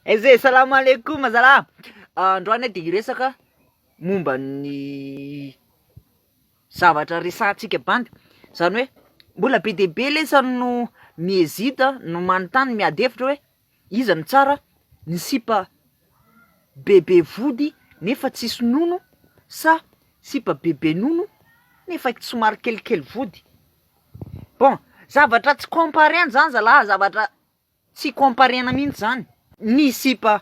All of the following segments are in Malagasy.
Eze, salama alaikum zala. Androany de resaka momba ny zavatra resahantsika bandy, zany hoe mbola be de be lesa no mihezita no manontany miady hevitra hoe iza no tsara ny sipa bebe vody nefa tsisy nono sa sipa bebe nono nefa somary kelikely vody. Bon, zavatra tsy comparéna zany zalahy, zavatra tsy comparéna mihitsy zany. Ny sipa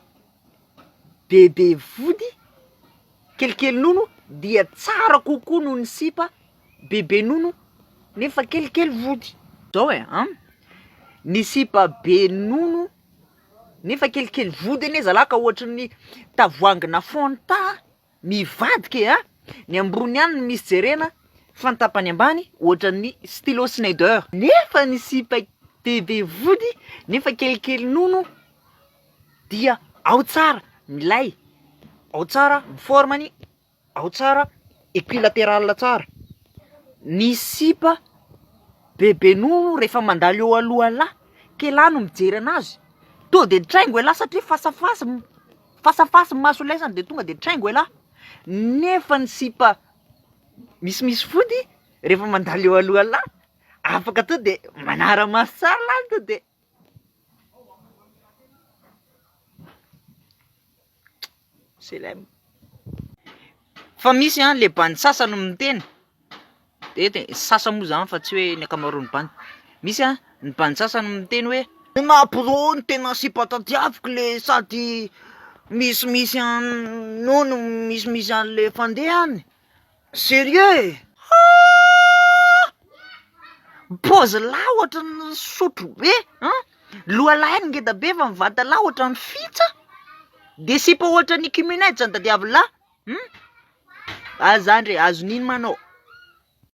bebe vody kelikely nono dia tsara kokoa noho ny sipa bebe nono nefa kelikely vody. Zao ny sipa be nono nefa kelikely vody anie zalahy ka ohatran'ny tavoangina fanta mivadika ny ambony any no misy jerena fa ny tapany ambany ohatran'ny stylo Schneider. Nefa ny sipa bebe vody nefa kelikely nono dia ao tsara milay, ao tsara formany, ao tsara équilatéral tsara. Ny sipa bebe nono rehefa mandalo eo alohalahy ke lahy no mijery anazy to de traingo e lahy satria fasafasy maso lesany de tonga de traingo e lahy. Nefa ny sipa misimisy vody rehefa mandalo eo alohalahy afaka to de manara-maso tsara lahy to de selema. Fa misy le bandy sasany miteny de sasa moa zany fa tsy hoe ny ankamaroany bandy. Misy ny bandy sasany miteny hoe napro ny tena sipa tadiaviko le sady misimisy nono misimisy an'le fandehany. Sérieux pôzy lahy ohatran'ny sotro be loha lahy ngeda be fa mivanta lahy ohatran'ny fitsa de sipa ohatran'ny kiminety zany tadiavy lahy. Zany re azon'ino manao?